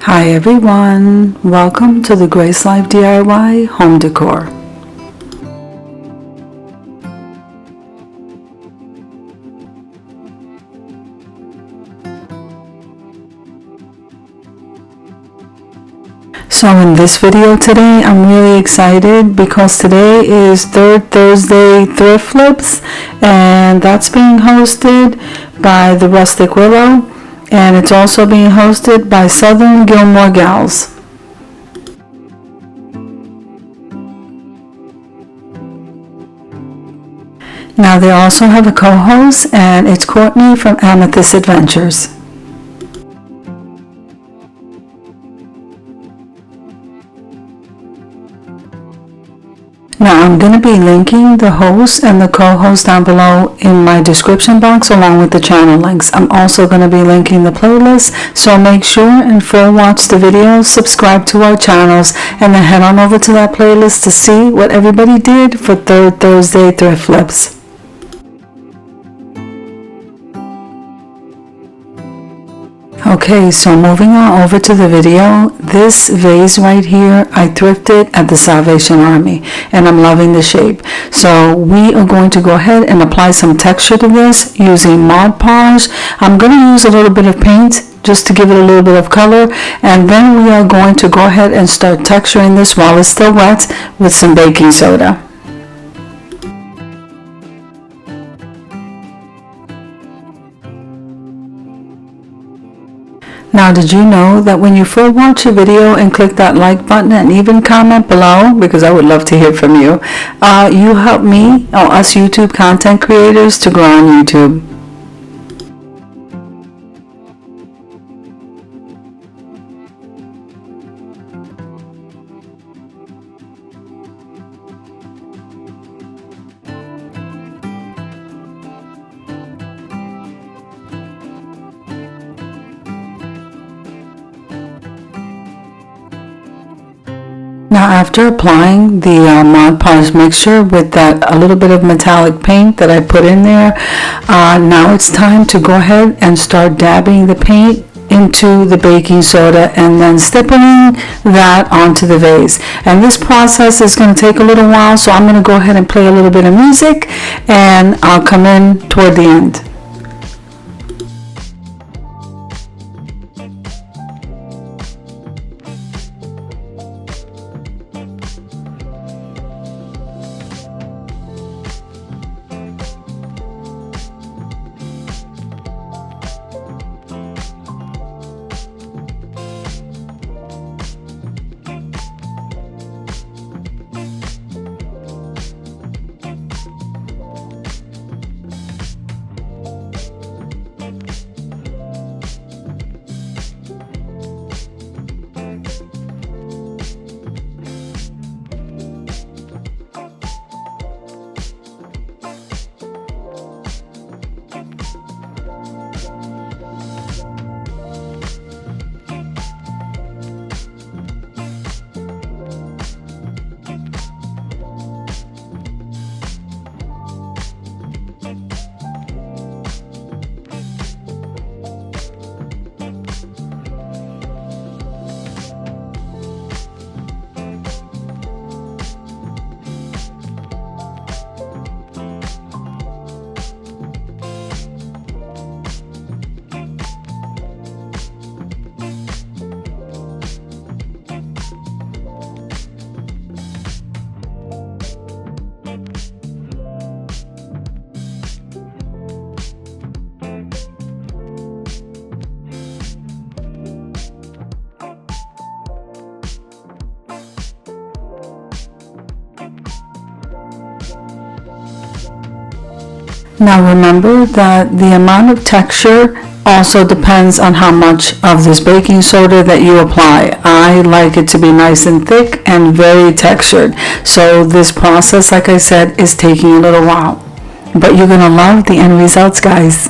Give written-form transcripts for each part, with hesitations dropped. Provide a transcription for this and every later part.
Hi everyone, welcome to the Grace Life DIY Home Decor. So in this video today, I'm really excited because today is Third Thursday Thrift Flips, and that's being hosted by the Rustic Willow, and it's also being hosted by Southern Gilmore Gals. Now they also have a co-host, and it's Courtney from Amethyst Adventures. Now I'm going to be linking the host and the co-host down below in my description box along with the channel links. I'm also going to be linking the playlist, so make sure and full watch the videos, subscribe to our channels, and then head on over to that playlist to see what everybody did for Third Thursday Thrift Flips. Okay, so moving on over to the video, this vase right here I thrifted at the Salvation Army, and I'm loving the shape. So we are going to go ahead and apply some texture to this using Mod Podge. I'm going to use a little bit of paint just to give it a little bit of color, and then we are going to go ahead and start texturing this while it's still wet with some baking soda. Now, did you know that when you full watch a video and click that like button and even comment below, because I would love to hear from you, you help me or us YouTube content creators to grow on YouTube. Now after applying the Mod Podge mixture with that a little bit of metallic paint that I put in there, now it's time to go ahead and start dabbing the paint into the baking soda and then stippling that onto the vase. And this process is going to take a little while, so I'm going to go ahead and play a little bit of music and I'll come in toward the end. Now remember that the amount of texture also depends on how much of this baking soda that you apply. I like it to be nice and thick and very textured. So this process, like I said, is taking a little while. But you're going to love the end results, guys.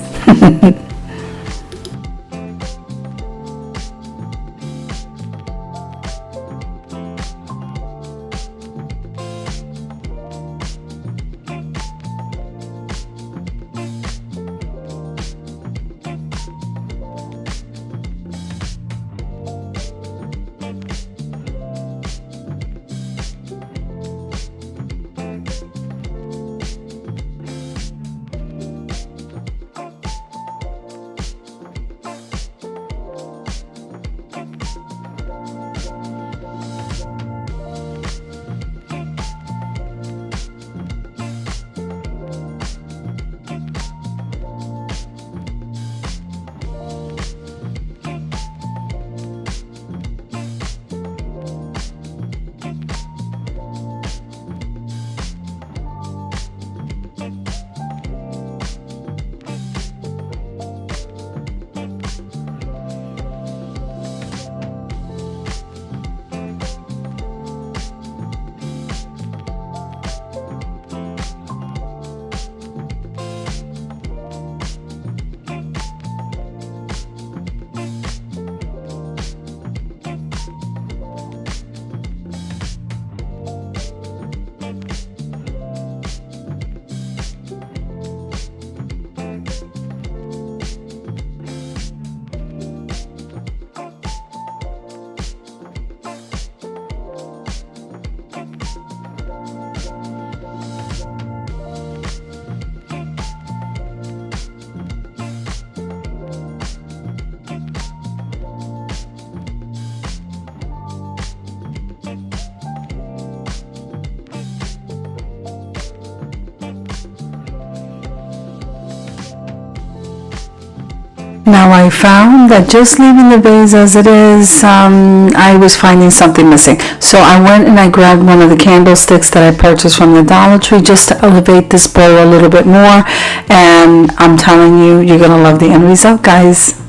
Now I found that just leaving the vase as it is, I was finding something missing. So I went and I grabbed one of the candlesticks that I purchased from the Dollar Tree just to elevate this bowl a little bit more. And I'm telling you, you're going to love the end result, guys.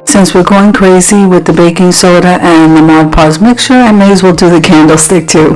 Since we're going crazy with the baking soda and the Mod Podge mixture, I may as well do the candlestick too.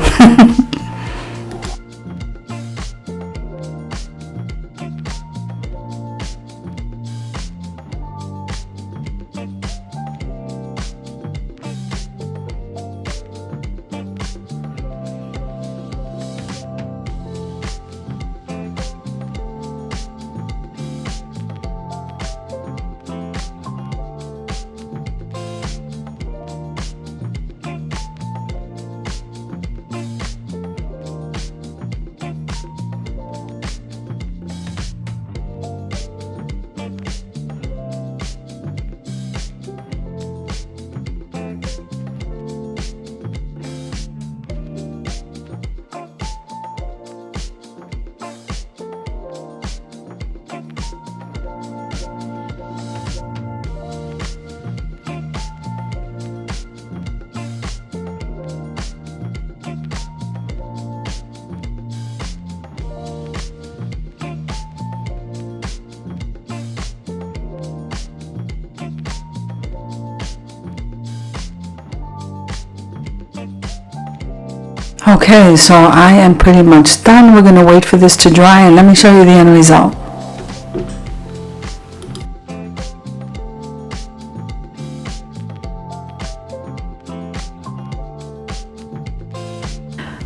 Okay, so I am pretty much done. We're going to wait for this to dry and let me show you the end result.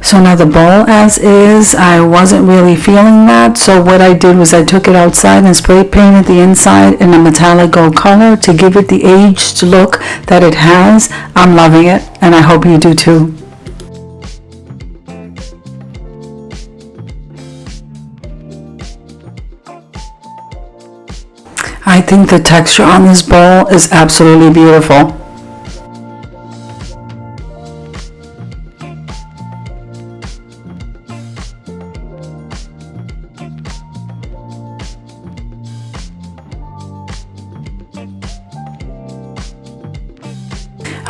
So now the bowl as is, I wasn't really feeling that, so what I did was I took it outside and spray painted the inside in a metallic gold color to give it the aged look that it has. I'm loving it and I hope you do too. I think the texture on this bowl is absolutely beautiful.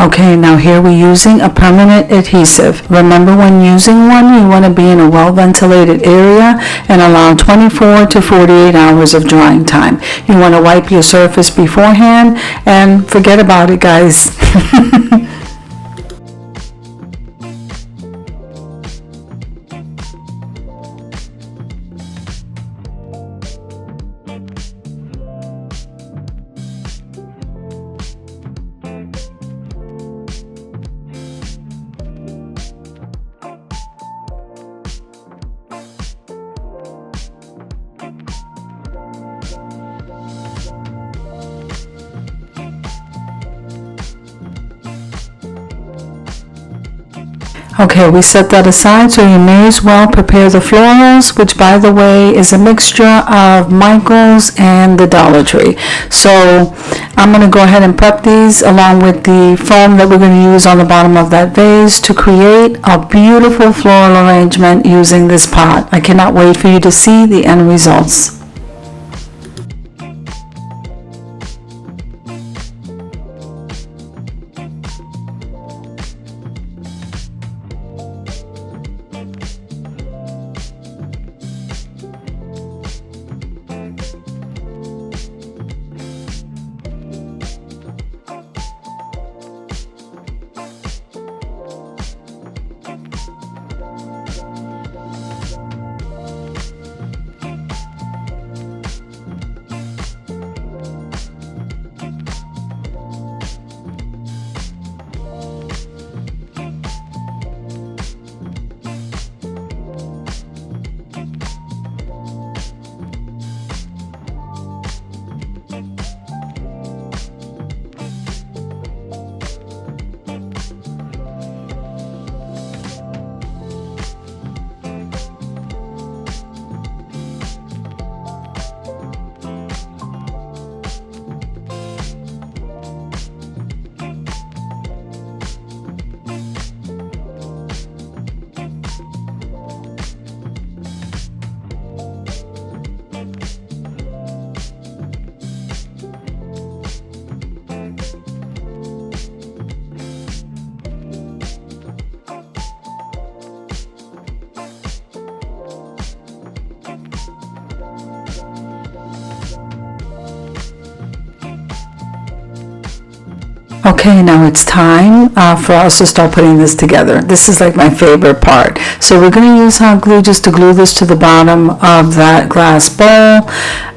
Okay, now here we're using a permanent adhesive. Remember, when using one, you want to be in a well-ventilated area and allow 24 to 48 hours of drying time. You want to wipe your surface beforehand and forget about it, guys. Okay, we set that aside, so you may as well prepare the florals, which by the way is a mixture of Michael's and the Dollar Tree. So I'm going to go ahead and prep these along with the foam that we're going to use on the bottom of that vase to create a beautiful floral arrangement using this pot. I cannot wait for you to see the end results. Okay, now it's time for us to start putting this together. This is like my favorite part. So we're going to use hot glue just to glue this to the bottom of that glass bowl,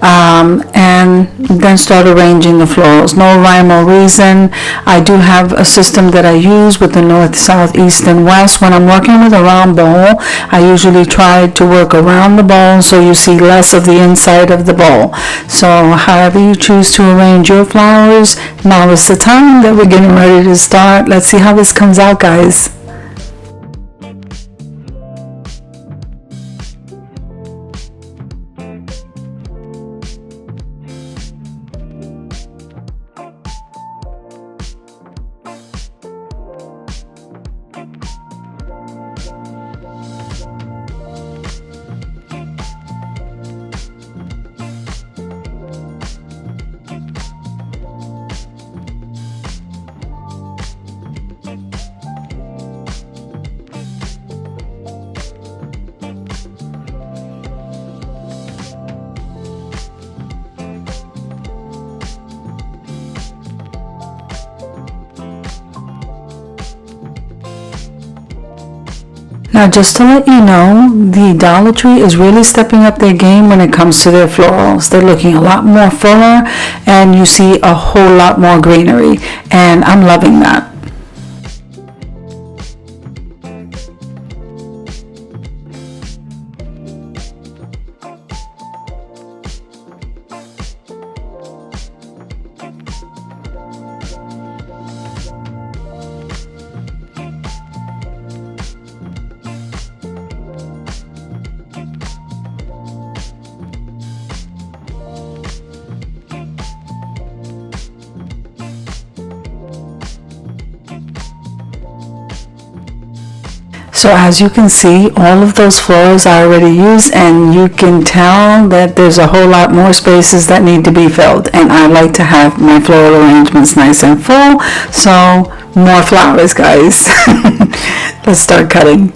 and then start arranging the florals. No rhyme or reason. I do have a system that I use with the north, south, east, and west. When I'm working with a round bowl, I usually try to work around the bowl so you see less of the inside of the bowl. So however you choose to arrange your flowers, now is the time that we're getting ready to start. Let's see how this comes out, guys. Now, just to let you know, the Dollar Tree is really stepping up their game when it comes to their florals. They're looking a lot more fuller, and you see a whole lot more greenery, and I'm loving that. So as you can see, all of those florals I already used, and you can tell that there's a whole lot more spaces that need to be filled, and I like to have my floral arrangements nice and full. So more flowers, guys. Let's start cutting.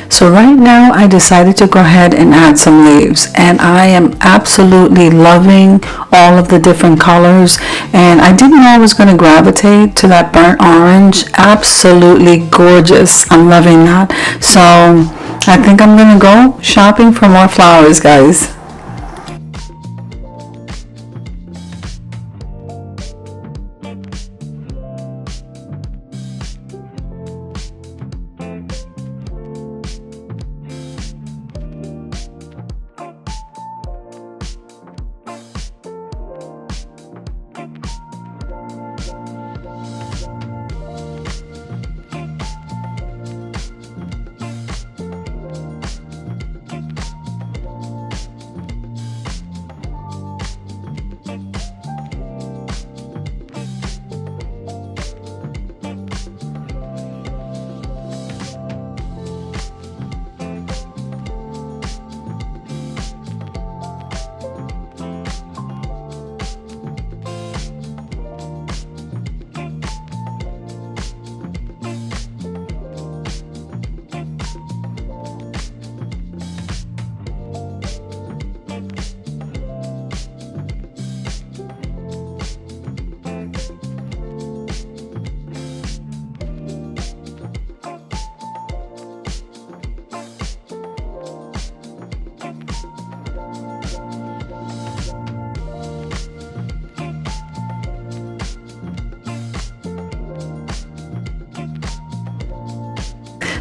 So right now I decided to go ahead and add some leaves, and I am absolutely loving all of the different colors, and I didn't know I was going to gravitate to that burnt orange. Absolutely gorgeous. I'm loving that. So I think I'm going to go shopping for more flowers, guys.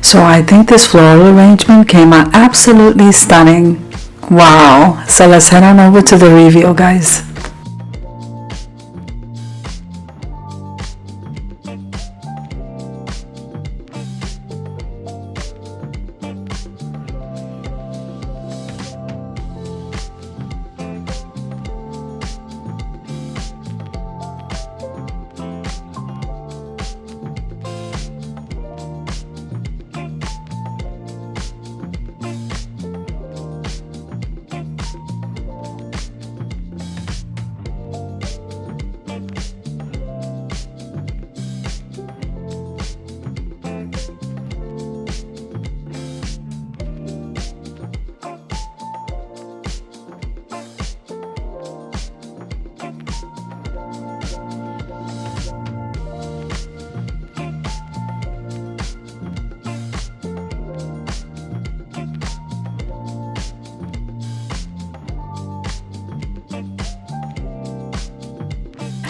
So I think this floral arrangement came out absolutely stunning. Wow. So let's head on over to the reveal, guys.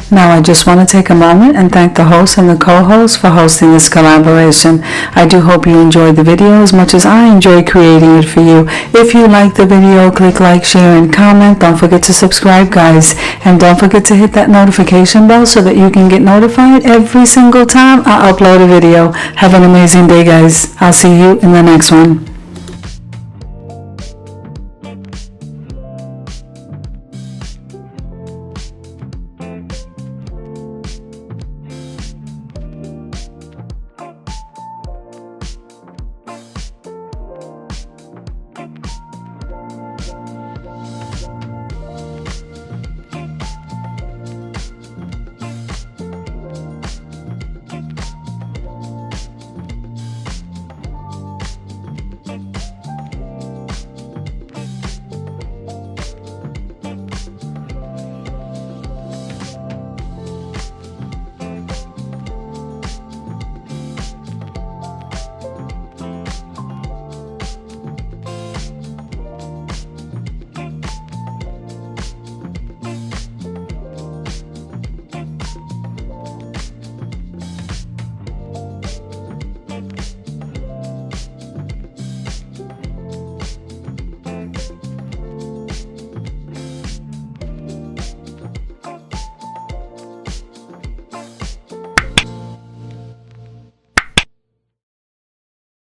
Now I just want to take a moment and thank the host and the co-host for hosting this collaboration. I do hope you enjoyed the video as much as I enjoy creating it for you. If you like the video, click like, share, and comment. Don't forget to subscribe, guys. And don't forget to hit that notification bell so that you can get notified every single time I upload a video. Have an amazing day, guys. I'll see you in the next one.